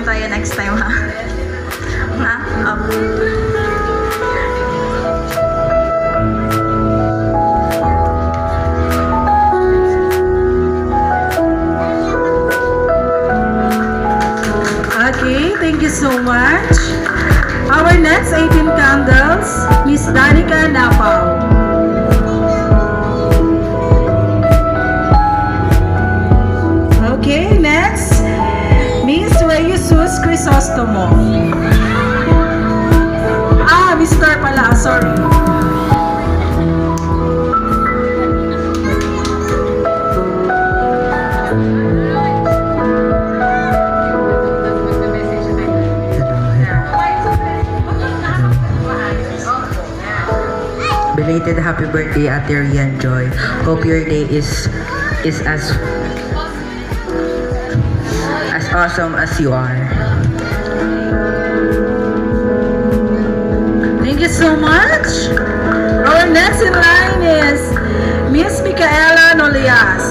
tayo next time, ha? Ha? Okay, thank you so much. Our next 18 candles, Miss Danica Napao. Okay, next, Miss Jesus Crisostomo. Mr. pala, sorry. Belated happy birthday, Ate Rian Joy. Hope your day is as awesome as you are. Thank you so much. Our next in line is Miss Micaela Nolias.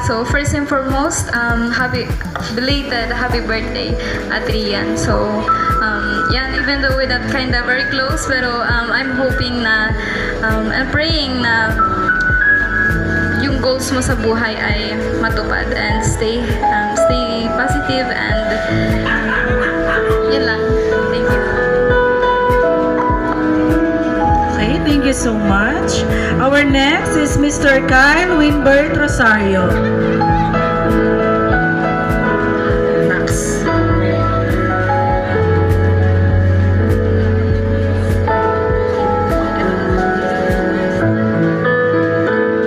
So first and foremost, belated happy birthday at Rian. So yan, even though we're not kind of very close, pero I'm hoping na I'm praying na yung goals mo sa buhay ay matupad and stay positive and yun lang. Thank you. Okay, thank you so much. Our next is Mr. Kyle Winbert Rosario.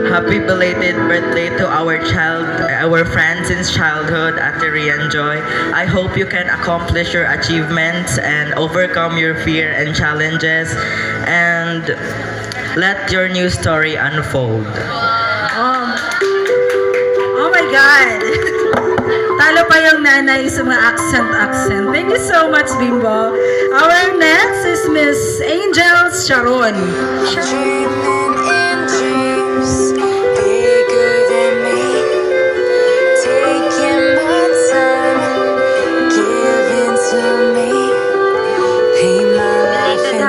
Happy belated birthday to our friend since childhood, Ate Rian Joy. I hope you can accomplish your achievements and overcome your fear and challenges and let your new story unfold. Oh my God! Talo pa yung nanay sa mga accent. Thank you so much, Bimbo. Our next is Miss Angel Sharon.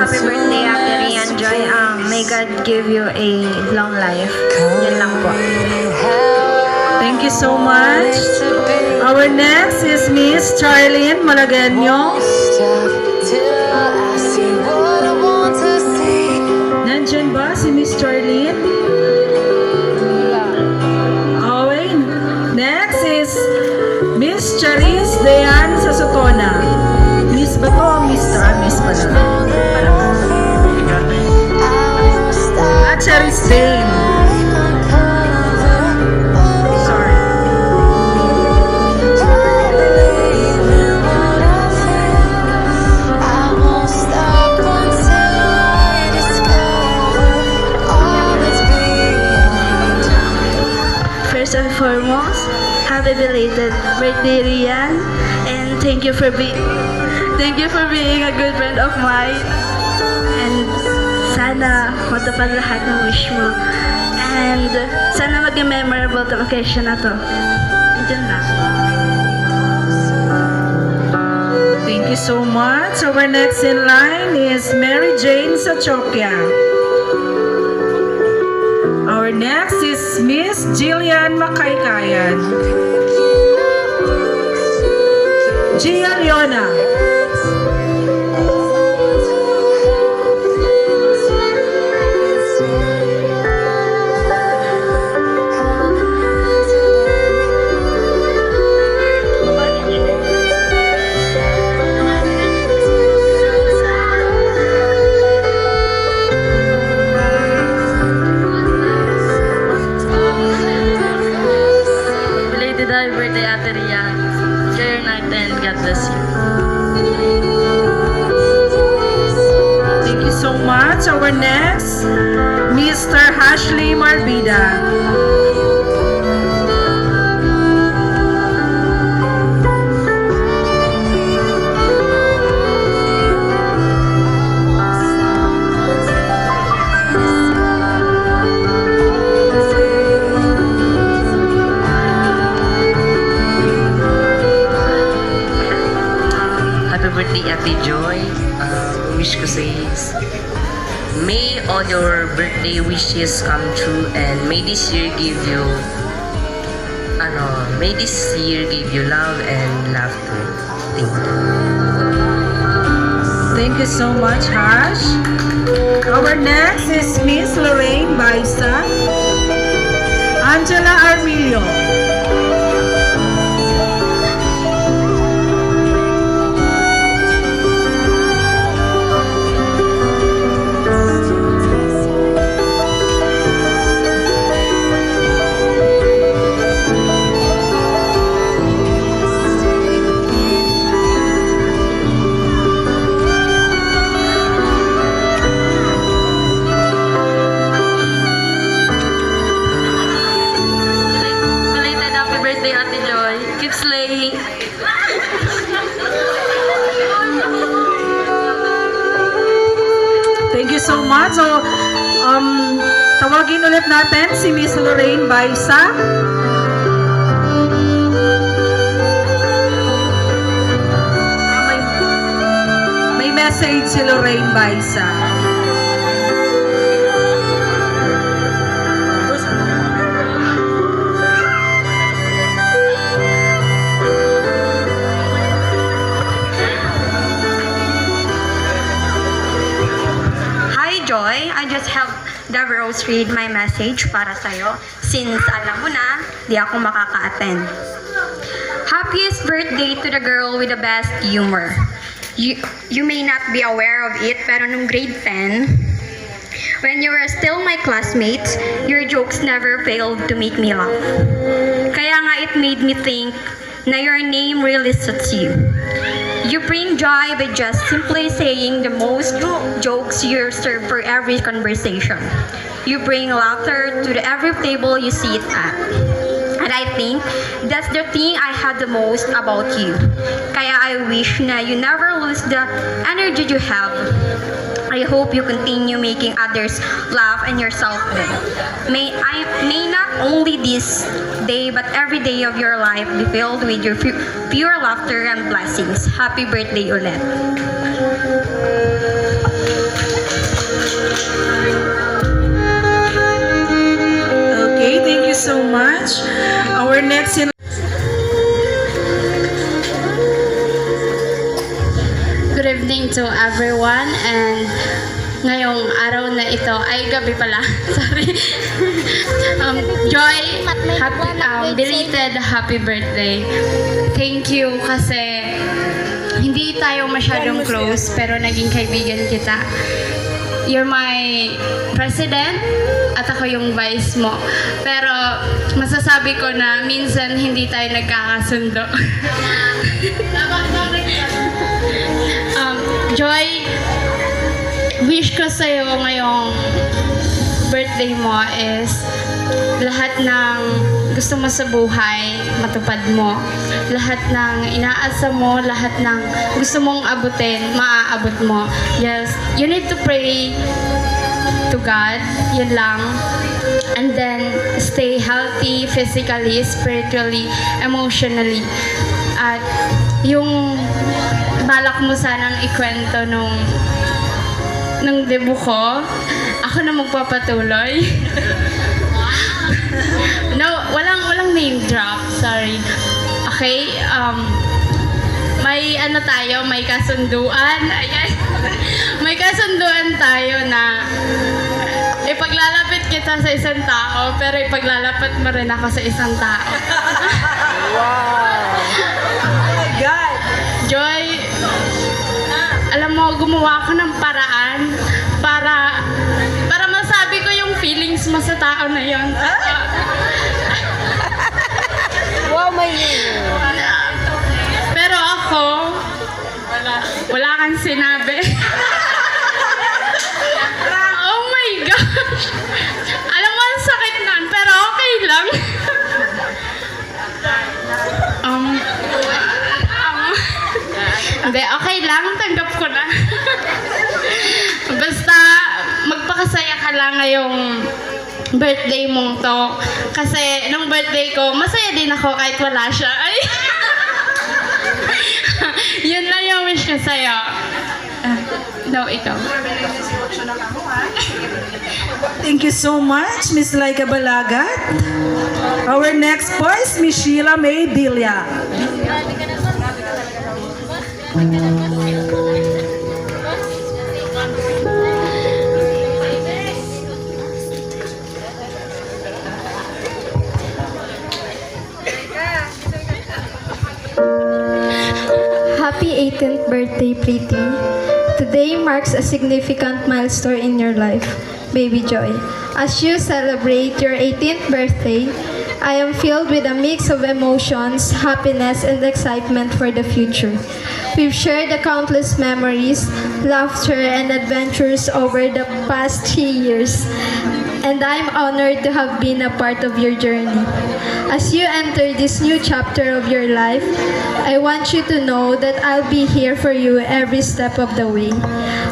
Happy birthday, Ate Rian Joy. May God give you a long life. Yan lang po. Thank you so much. Our next is Miss Charlene Malagueño. Nandyan ba si Miss Charlene? Okay. Next is Miss Charis Dayan Sasotona. Miss ba to? Miss pala. Charis Dayan. Sorry. First and foremost, happy belated birthday, Rian, and thank you for being a good friend of mine. And sana matupad lahat ng wish mo. And sana maging memorable to occasion na to. Diyan lang. Thank you so much. Our next in line is Mary Jane Sachokia. Our next is Miss Jillian Makaykayan. Gia Leona. much. Our next, Mr. Ashley Marbida. Happy birthday, Ate Joy. Wish ko sa may all your birthday wishes come true and may this year give you love and laughter. Thank you. Thank you so much, Hash. Our next is Miss Lorraine Baisa. Angela Armilio. Belated happy birthday, Ate Joy. Keep slaying. Thank you so much. So, tawagin ulit natin si Miss Lorraine Baisa. May message si Lorraine Baisa. Hi Joy, I just have the Rose read my message para sa'yo since alam mo na, di ako makaka-attend. Happiest birthday to the girl with the best humor. You may not be aware of it, pero nung grade 10, when you were still my classmates, your jokes never failed to make me laugh. Kaya nga it made me think na your name really suits you. You bring joy by just simply saying the most jokes you serve for every conversation. You bring laughter to every table you sit at. And I think that's the thing I had the most about you. Kaya I wish na you never lose the energy you have. I hope you continue making others laugh and yourself well. May not only this day but every day of your life be filled with your pure laughter and blessings. Happy birthday ulit. Okay, thank you so much. Our next in Good evening to everyone and ngayong araw na ito ay gabi pala. Sorry. Joy, belated happy birthday. Thank you kasi hindi tayo masyadong close pero naging kaibigan kita. You're my president at ako yung vice mo. Pero masasabi ko na minsan hindi tayo nagkakasundo. Joy, wish ko sa'yo ngayong birthday mo is lahat ng gusto mo sa buhay, matupad mo. Lahat ng inaasa mo, lahat ng gusto mong abutin, maaabot mo. Yes, you need to pray to God, yun lang. And then, stay healthy physically, spiritually, emotionally. At yung balak mo sanang ikwento nung debut ko, ako na magpapatuloy. No, walang name drop, sorry. Okay, may ano tayo, may kasunduan. Ayan. May kasunduan tayo na ipaglalapit kita sa isang tao, pero ipaglalapit mo rin ako sa isang tao. Wow! Oh my God! Joy, alam mo, gumawa ako ng paraan para masabi ko yung feelings mo sa tao na yon. Wow, may Pero ako, wala kang sinabi. Alam mo, ang sakit nun, pero okay lang. Hindi, okay lang. Tanggap ko na. Basta, magpakasaya ka lang ngayong birthday mong to. Kasi, nung birthday ko, masaya din ako kahit wala siya. Ay! Yun lang yung wish ko sa'yo. Daw, ikaw. Thank you so much, Miss Laika Balagat. Our next po is Miss Sheila May Dilia. Happy 18th birthday, Preeti. Today marks a significant milestone in your life, Baby Joy. As you celebrate your 18th birthday, I am filled with a mix of emotions, happiness, and excitement for the future. We've shared the countless memories, laughter, and adventures over the past 3 years, and I'm honored to have been a part of your journey. As you enter this new chapter of your life, I want you to know that I'll be here for you every step of the way.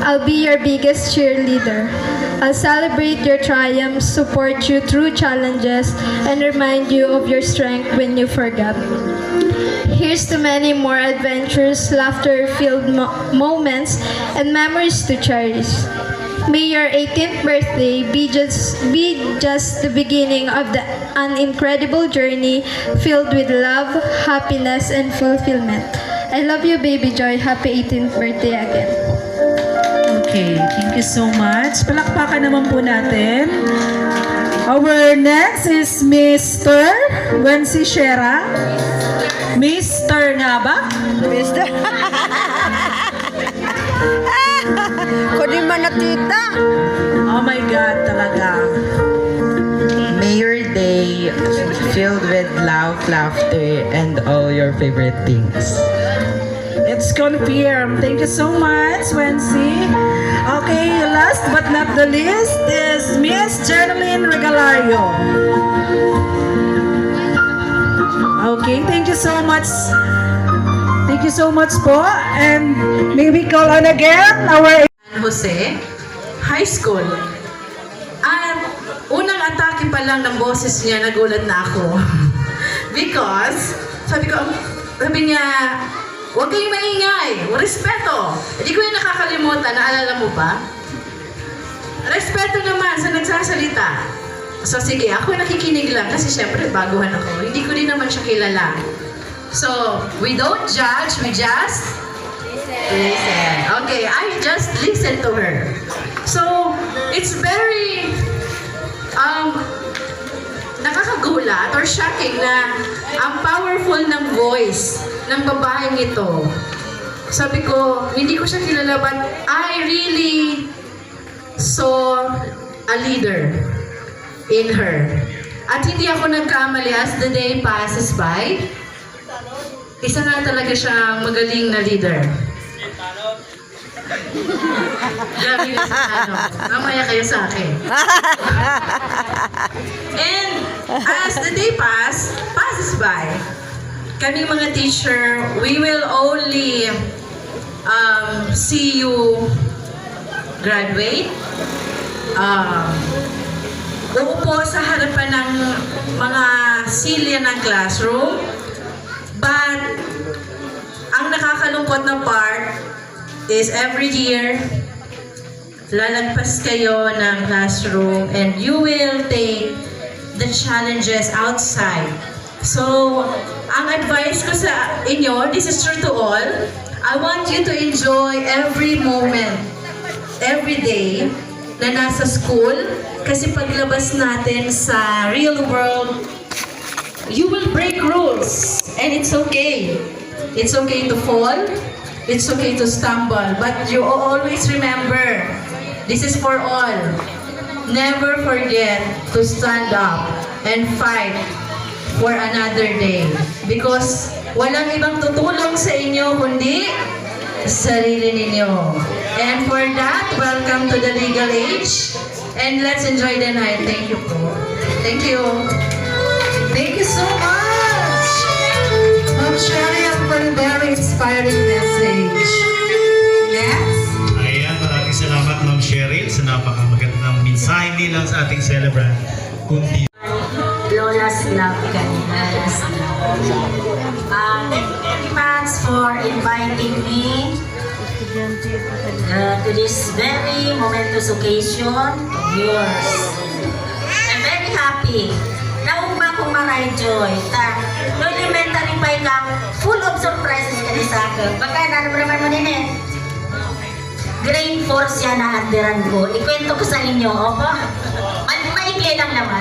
I'll be your biggest cheerleader. I'll celebrate your triumphs, support you through challenges, and remind you of your strength when you forget. Here's to many more adventures, laughter-filled moments, and memories to cherish. May your 18th birthday be just the beginning of an incredible journey filled with love, happiness, and fulfillment. I love you, Baby Joy. Happy 18th birthday again. Okay, thank you so much. Palakpakan naman po natin. Our next is Mr. Wency Shera. Mr. nga ba? Mister. Kunin man na tita. Oh my God, talaga. May your day filled with love, laughter, and all your favorite things. It's confirmed. Thank you so much, Wency. Okay, last but not the least is Miss Jeneline Regalario. Okay, thank you so much. Thank you so much po. And may we call on again our Jose High School. At unang atake pa lang ng boses niya, nagulat na ako. Because, sabi niya, huwag kayong maingay, respeto. Hindi ko yung nakakalimutan, naalala mo ba? Respeto naman sa nagsasalita. So sige, ako nakikinig lang kasi syempre baguhan ako. Hindi ko din naman siya kilala. So, we don't judge, we just listen. Okay, I just listen to her. So, it's very nakakagulat or shocking na ang powerful ng voice ng babaeng ito. Sabi ko, hindi ko siya kilala but I really saw a leader in her. At hindi ako nagkamali as the day passes by. Isa nga talaga siyang magaling na leader. Grabe na sa mamaya kayo sa akin. And as the day passes by, kami mga teacher, we will only see you graduate. Uupo sa harapan ng mga silya ng classroom. But, ang nakakalungkot na part is every year, lalagpas kayo ng classroom and you will take the challenges outside. So, ang advice ko sa inyo, this is true to all, I want you to enjoy every moment, every day na nasa school kasi paglabas natin sa real world, you will break rules and it's okay. It's okay to fall. It's okay to stumble. But you always remember, this is for all. Never forget to stand up and fight for another day. Because walang ibang tutulong sa inyo kundi sarili ninyo. And for that, welcome to the legal age. And let's enjoy the night. Thank you po. Thank you. Thank you so much. Ma'am Sherry, for a very inspiring message. Next. Ayan, maraming salamat Ma'am Cheryl sa napakamagandang mensahe nilang sa ating celebrant. Kundi Lola's Love kanina. Thank you very much for inviting me to this very momentous occasion of yours. I'm very happy. Nauma kong maray joy. No elementary pa ikaw, full of surprises ka ni sa akin. Baka naman mo din eh. Grade 4 siya na anderan ko. Ikwento ko sa inyo, opo? Maikli lang naman.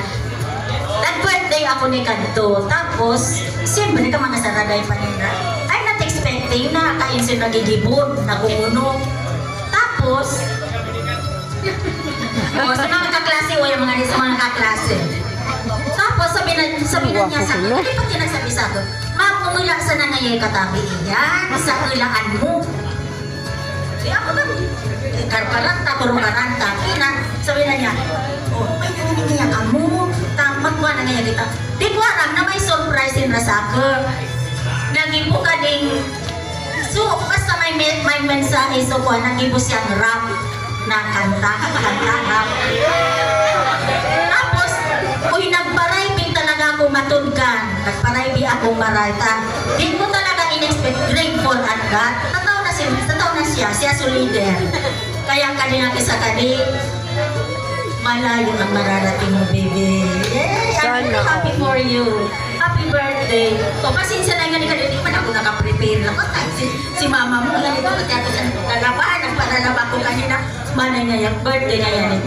Nag-birthday ako ni Kanto. Tapos, siyempre ka mga saraday pa nila. I'm not expecting na kain siya nagigibon, nakuuno. Tapos, sa mga kaklase o yung mga kaklase. Tapos, sabi na niya sa akin, hindi pa niya nagsabi sa akin, Ma'am, umula sa nangyay katabi iyan, sa ulaan mo. Di ako na, karkaranta, karanta, sabi na niya, may nangyay ka mo, magkuha na ngayon kita. Di ko alam na may surprise na sa akin. Nagibo ka ding, so basta may mensahe, so kuha, nagibo siyang rap na kanta, rap. Tapos, uy, nagparaybing talaga ako matulgan. Nagparaybi akong marayta. Di ko talaga in-expect, grade 4 at that. Tataw na siya so leader. Kaya kanina kisa kani, malayo ang mararating mo, baby. Yay! I'm very happy for you. Happy birthday. O, pasensya na nga ni kanina, di man ako nakaprepare lang. Si mama mo, ganito, kasi ako sa nalabahan, nagpalalaba ko kanina. Mana niya yung birthday na yan.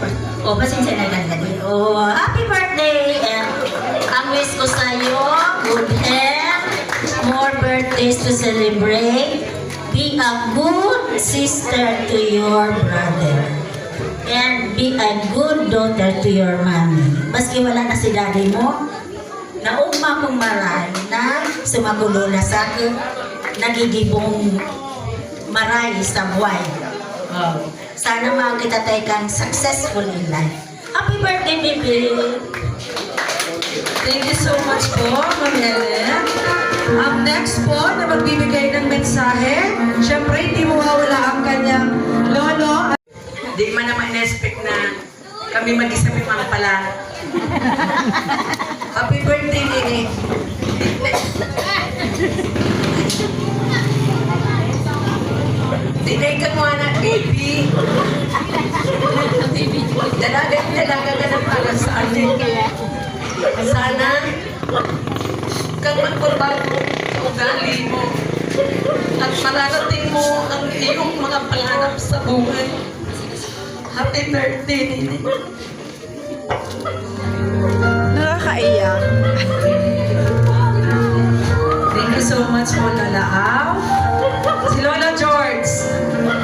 O, pasensya na nga kanina. O, happy birthday! And ang wish ko sa'yo, good health, more birthdays to celebrate. Be a good sister to your brother. And be a good daughter to your mommy. Maski wala na si daddy mo, nauma kong maray na sumagulo na sa akin, nagigibong maray sa buhay. Sana makita tayo kang successful in life. Happy birthday, baby! Thank you so much po, Ma'am Helen. Next po, na magbibigay ng mensahe, syempre hindi mawawala ang kanyang lolo. Di man naman in-expect na kami mag-isa mga pala. Happy birthday, Nini. Dinay ka mo anak, baby. Dalaga ka na para sa atin. Sana kang magbabago sa ugali mo at mararating mo ang iyong mga pangarap sa buhay. Happy birthday, Nini. Nakakaiyak. Thank you so much po, Lola Au. Si Lola George,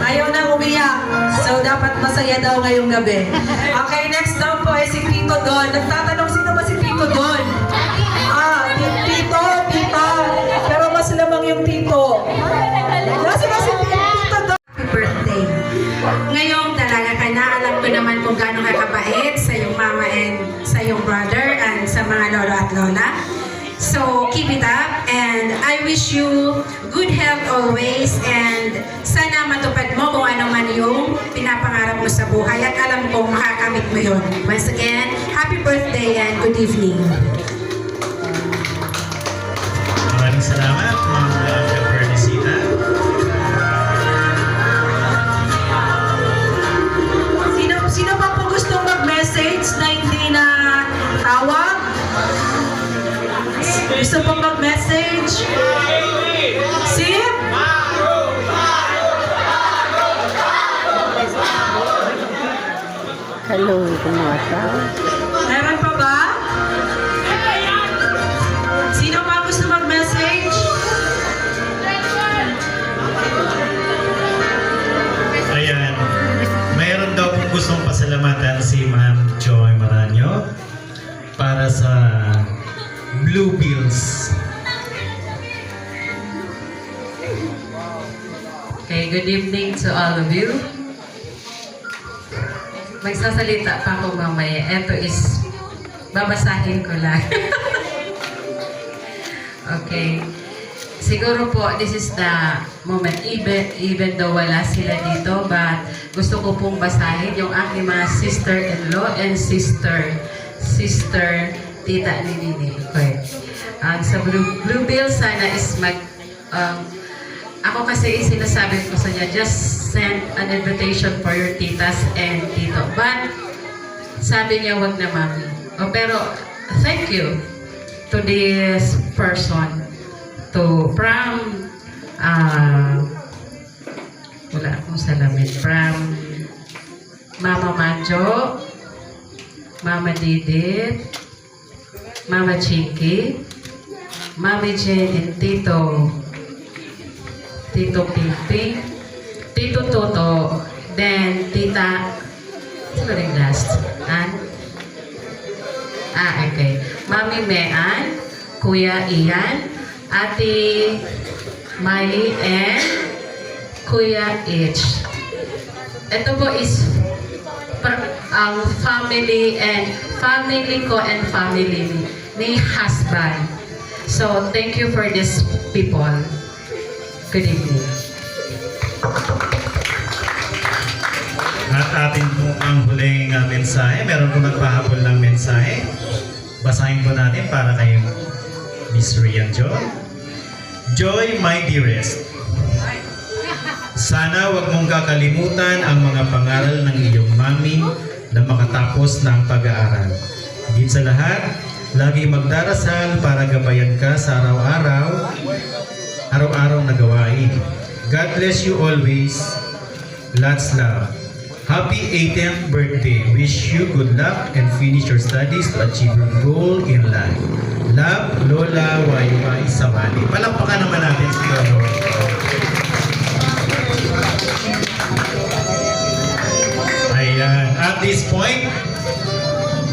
ayaw na umiyak. So, dapat masaya daw ngayong gabi. Okay, next daw po ay si Tito Don. Nagtatanong, sino ba si Tito Don? Tito. Pero mas lamang yung Tito. Kasi si Tito Don. Happy birthday. Ngayon talaga ka na, alam ko naman kung gaano ka kabait sa iyong mama and sa iyong brother and sa mga lolo at lola. So, keep it up and I wish you good health always and sana matupad mo kung ano man yung pinapangarap mo sa buhay at alam kong makakamit mo yun. Once again, happy birthday and good evening. maraming salamat Ma'am Bernicita. Sino pa po gustong mag-message na hindi na tawag? Gusto pong mag-message? Si? Hello, kumata. Meron pa ba? Sino pa gusto mag-message? Ayan, mayroon daw pong gustong pasalamatan si Ma'am Joy Maranyo para sa Blue Bills. Okay, good evening to all of you. magsasalita pa ako mamaya. Ito is, babasahin ko lang. Okay. Siguro po, this is the moment, even though wala sila dito, but gusto ko pong basahin yung aking mga sister-in-law and sister tita ni Nini. Okay. Sa Blue Bill, sana is ako kasi sinasabi ko sa niya, just send an invitation for your titas and tito. But, sabi niya, wag na mami. Oh, pero, thank you to this person. From wala akong salamin, from Mama Manjo, Mama Didit, Mama Chinky, Mami Jen, and Tito Pimping, Tito Toto, then Tita, sino rin last? Okay. Mami Mean, Kuya Ian, Ate Miley, and Kuya H. Ito po is family ko and family ni husband. So, thank you for this people. Good evening. At atin po ang huling mensahe. Meron po nagpahabol ng mensahe. Basahin po natin para kay Miss Rian Joy. Joy, my dearest. Sana wag mong kakalimutan ang mga pangaral ng iyong mami na makatapos ng pag-aaral. Higit sa lahat, lagi magdarasal para gabayan ka sa araw-araw na gawain. God bless you always. Lots love. Happy 18th birthday. Wish you good luck and finish your studies to achieve your goal in life. Love, Lola Wayway Samani. Palakpakan naman natin si Lolo. Ayan. At this point,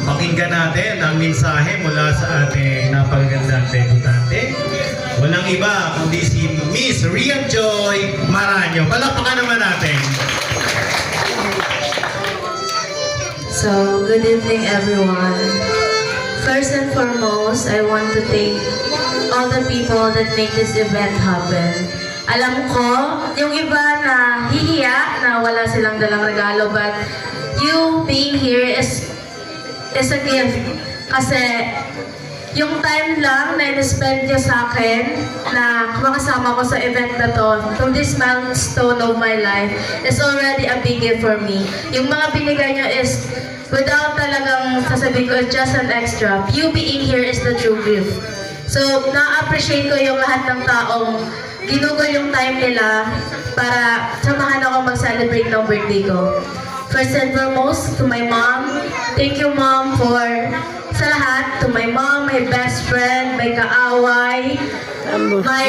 pakinggan natin ang mensahe mula sa ating napakagandang debutante. Walang iba kundi si Miss Rian Joy Maraño. Palakpakan naman natin. So, good evening everyone. First and foremost, I want to thank all the people that make this event happen. Alam ko, yung iba na hihiya na wala silang dalang regalo, but you being here is a gift. Kasi yung time lang na in-spend nyo sa akin na makasama ko sa event na to, from this milestone of my life, is already a big gift for me. Yung mga binigay nyo is, without talagang sasabihin ko, it's just an extra. You being here is the true gift. So, na-appreciate ko yung lahat ng taong ginugol yung time nila para samahan ako mag-celebrate ng birthday ko. First and foremost, to my mom, thank you mom for sa lahat. To my mom, my best friend, my kaaway, my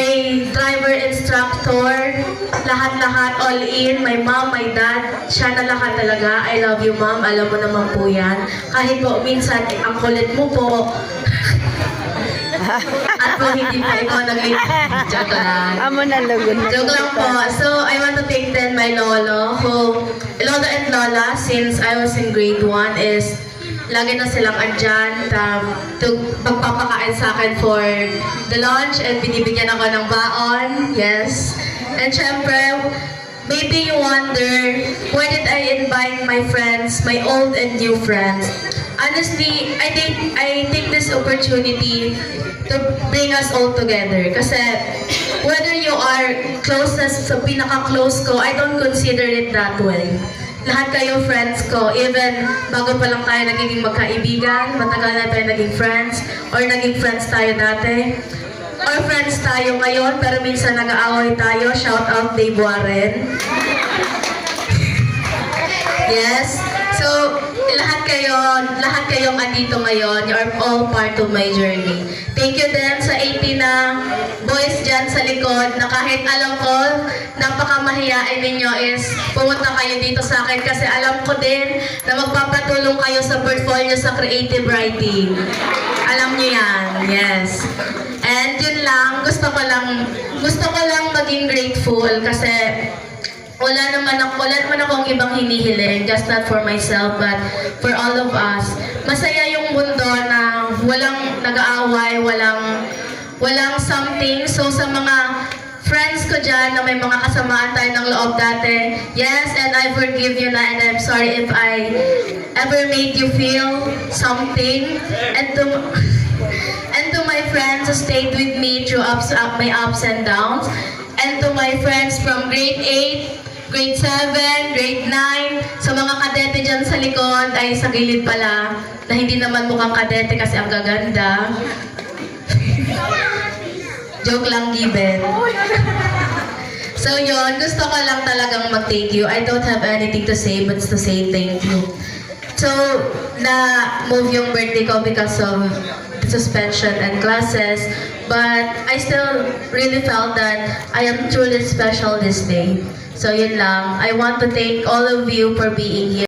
driver instructor, lahat-lahat, all in, my mom, my dad, siya na lahat talaga. I love you mom, alam mo naman po yan. Kahit po minsan, ang kulit mo po, at po hindi pa ikaw joke lang. Joke lang po. So, I want to thank then my lolo, lolo and lola, since I was in grade 1 is lagi na silang andyan to pagpapakain sa akin for the lunch and binibigyan ako ng baon. Yes. And syempre, maybe you wonder, why did I invite my friends, my old and new friends? Honestly, I take this opportunity to bring us all together. Kasi whether you are closest sa pinaka-close ko, I don't consider it that way. Lahat kayo friends ko, even bago pa lang tayo nagiging magkaibigan, matagal na tayo naging friends, or naging friends tayo dati, or friends tayo ngayon, pero minsan nag-aaway tayo. Shout out Dave Warren. Yes. So, lahat kayong andito ngayon, you are all part of my journey. Thank you din sa 80 na boys dyan sa likod na kahit alam ko, napakamahiyain ninyo is pumunta kayo dito sa akin kasi alam ko din na magpapatulong kayo sa portfolio sa creative writing. Alam nyo yan, yes. And yun lang, gusto ko lang maging grateful kasi wala naman akong ibang hinihiling, just not for myself, but for all of us. Masaya yung mundo na walang nag-aaway, walang something. So sa mga friends ko dyan na may mga kasamaan tayo ng loob dati, yes, and I forgive you na, and I'm sorry if I ever made you feel something. And to my friends who stayed with me through my ups and downs, and to my friends from grade 8, grade 7, grade 9, sa mga kadete dyan sa likod, ay sa gilid pala, na hindi naman mukhang kadete kasi ang gaganda. Joke lang, given. So yun, gusto ko lang talagang mag-thank you. I don't have anything to say but to say thank you. So, na-move yung birthday ko because of suspension and classes, but I still really felt that I am truly special this day. So yun lang. I want to thank all of you for being here.